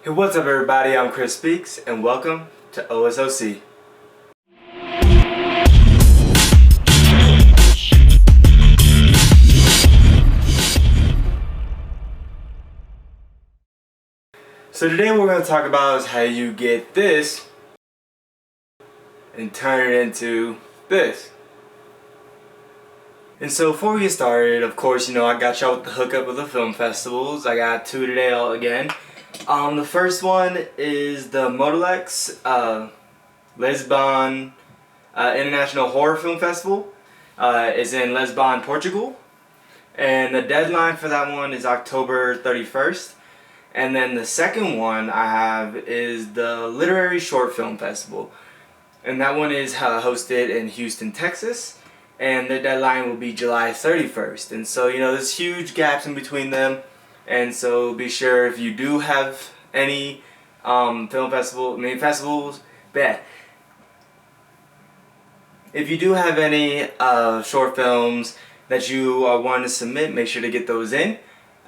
Hey, what's up everybody? I'm Chris Speaks and welcome to OSOC. So today what we're going to talk about is how you get this and turn it into this. And so before we get started, of course, I got y'all with the hookup of the film festivals. I got two today again. The first one is the Motolex Lisbon International Horror Film Festival. It's in Lisbon, Portugal. And the deadline for that one is October 31st. And then the second one I have is the Literary Short Film Festival. And that one is hosted in Houston, Texas. And the deadline will be July 31st. And so, there's huge gaps in between them. And so be sure if you do have any festivals, if you do have any short films that you want to submit, make sure to get those in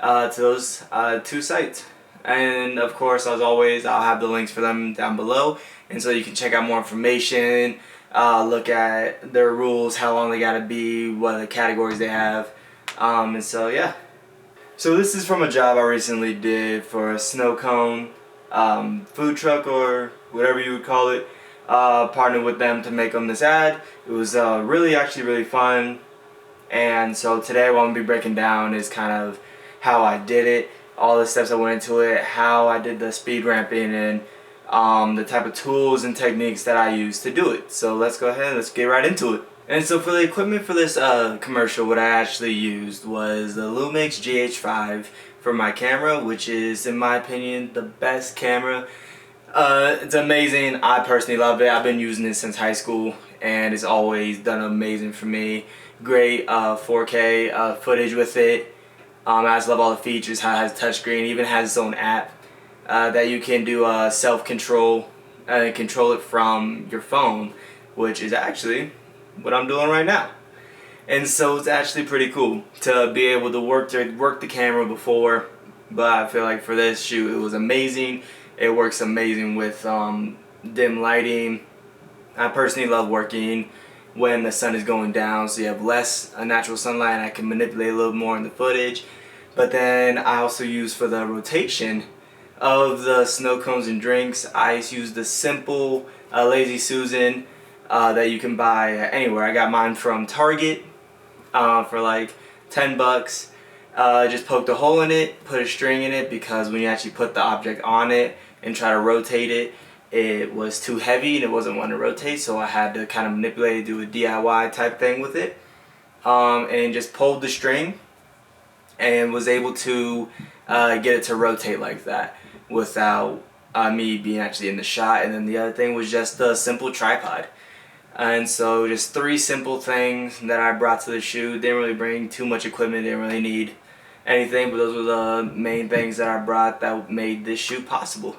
to those two sites. And of course, as always, I'll have the links for them down below, and so you can check out more information, look at their rules, how long they gotta be, what the categories they have, and so yeah. So this is from a job I recently did for a snow cone food truck, or whatever you would call it. Partnered with them to make them this ad. It was really fun. And so today what I'm going to be breaking down is kind of how I did it, all the steps that went into it, how I did the speed ramping, and the type of tools and techniques that I used to do it. So let's go ahead and let's get right into it. And so for the equipment for this commercial, what I actually used was the Lumix GH5 for my camera, which is, in my opinion, the best camera. It's amazing. I personally love it. I've been using it since high school, and it's always done amazing for me. Great 4K footage with it. I just love all the features. How it has touchscreen, even has its own app that you can do self-control and control it from your phone, which is actually what I'm doing right now. And so it's actually pretty cool to be able to work the camera before, but I feel like for this shoot it was amazing. It works amazing with dim lighting. I personally love working when the sun is going down, so you have less natural sunlight and I can manipulate a little more in the footage. But then I also use, for the rotation of the snow cones and drinks, I use the simple Lazy Susan that you can buy anywhere. I got mine from Target for like 10 bucks. Just poked a hole in it, put a string in it, because when you actually put the object on it and try to rotate it, it was too heavy and it wasn't wanting to rotate, so I had to kind of manipulate it, do a DIY type thing with it, and just pulled the string and was able to get it to rotate like that without me being actually in the shot. And then the other thing was just a simple tripod. And so just three simple things that I brought to the shoot. Didn't really bring too much equipment, didn't really need anything, but those were the main things that I brought that made this shoot possible.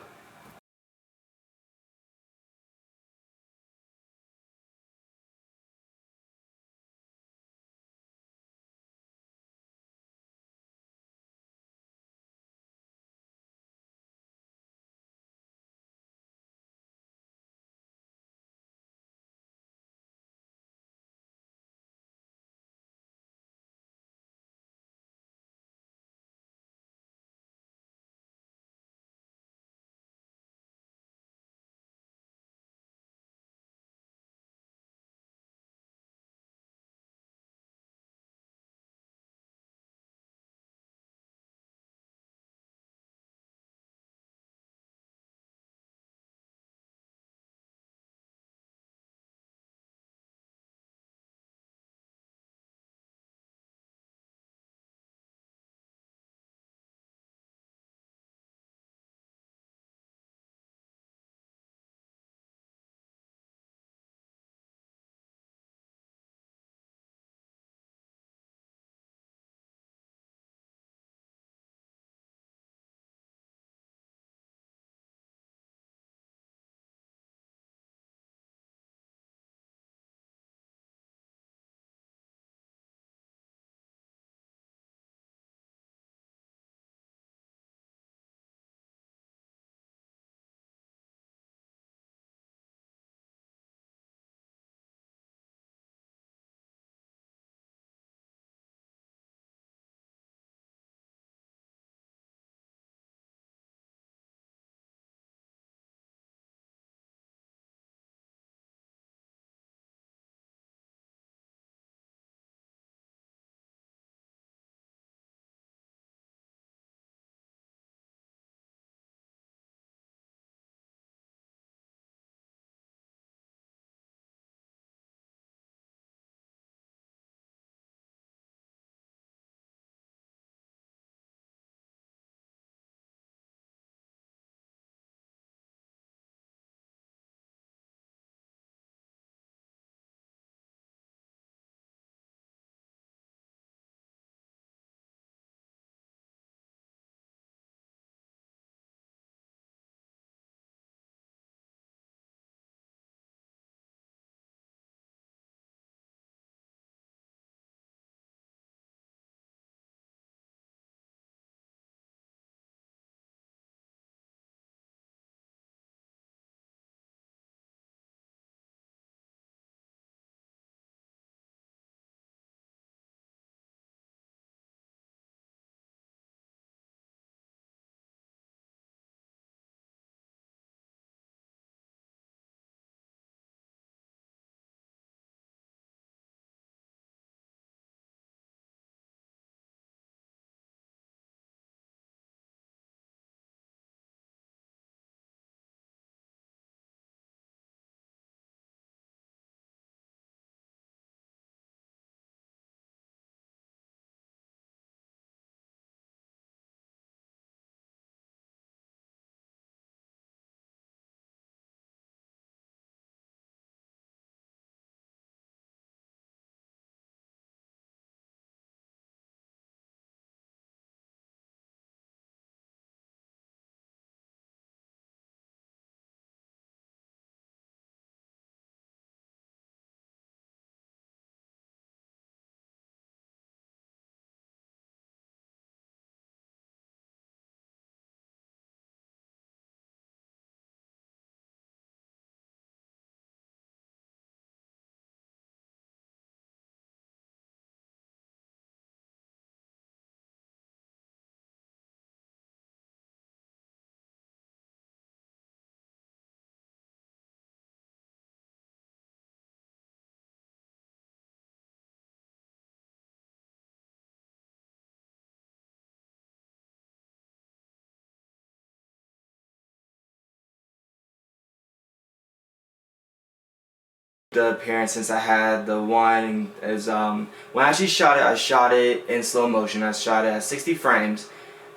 The appearance, since I had the one is when I actually shot it, I shot it in slow motion. I shot it at 60 frames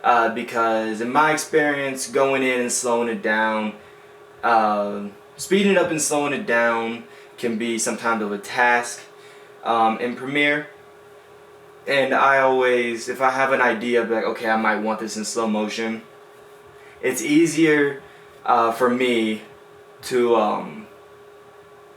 because in my experience, going in and slowing it down, speeding it up and slowing it down can be sometimes of a task in Premiere. And I always, if I have an idea of like, okay, I might want this in slow motion, it's easier for me to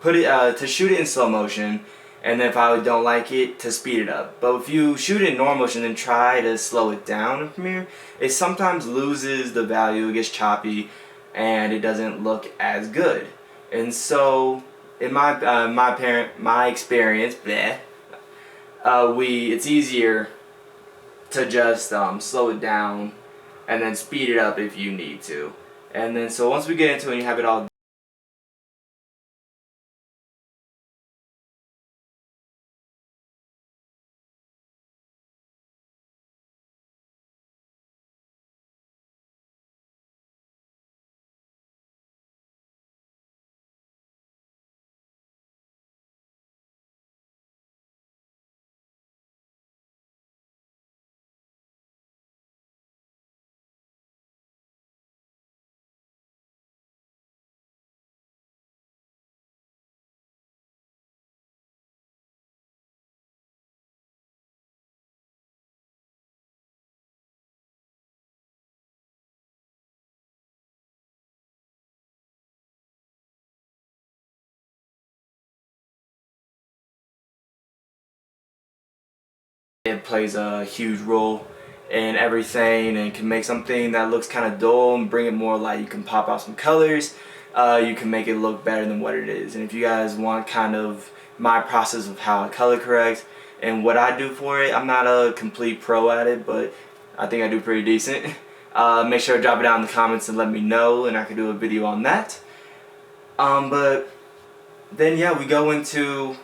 to shoot it in slow motion, and then if I don't like it, to speed it up. But if you shoot it in normal motion and try to slow it down in Premiere, it sometimes loses the value, it gets choppy, and it doesn't look as good. And so, in my experience, it's easier to just slow it down and then speed it up if you need to. And then so once we get into it and you have it all it plays a huge role in everything and can make something that looks kind of dull and bring it more light. You can pop out some colors, you can make it look better than what it is. And if you guys want kind of my process of how I color correct and what I do for it, I'm not a complete pro at it, but I think I do pretty decent. Make sure to drop it down in the comments and let me know, and I can do a video on that. But then yeah, we go into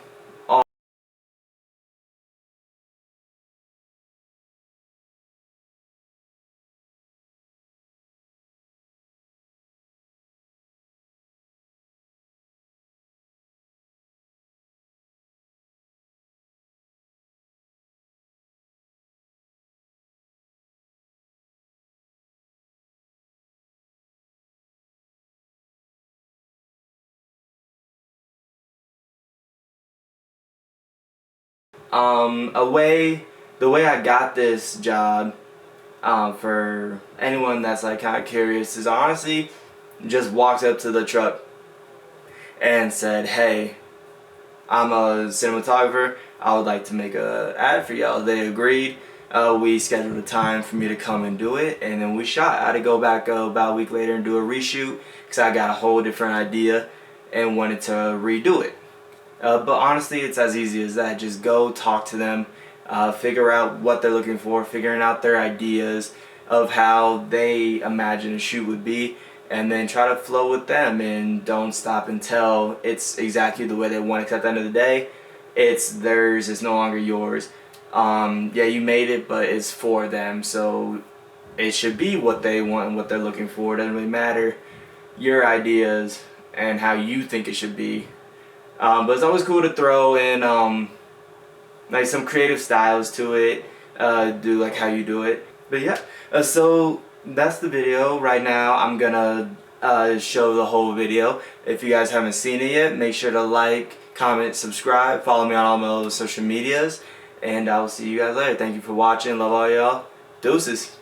the way I got this job, for anyone that's like kind of curious, is honestly just walked up to the truck and said, hey, I'm a cinematographer, I would like to make a ad for y'all. They agreed. We scheduled a time for me to come and do it, and then we shot. I had to go back about a week later and do a reshoot because I got a whole different idea and wanted to redo it. But honestly, it's as easy as that. Just go talk to them, figure out what they're looking for, figuring out their ideas of how they imagine a shoot would be, and then try to flow with them and don't stop until it's exactly the way they want it. 'Cause at the end of the day, it's theirs, it's no longer yours. Yeah, you made it, but it's for them, so it should be what they want and what they're looking for. It doesn't really matter your ideas and how you think it should be. But it's always cool to throw in like some creative styles to it, do like how you do it. But yeah, so that's the video. Right now I'm gonna show the whole video. If you guys haven't seen it yet, make sure to like, comment, subscribe, follow me on all my other social medias, and I will see you guys later. Thank you for watching. Love all y'all. Deuces.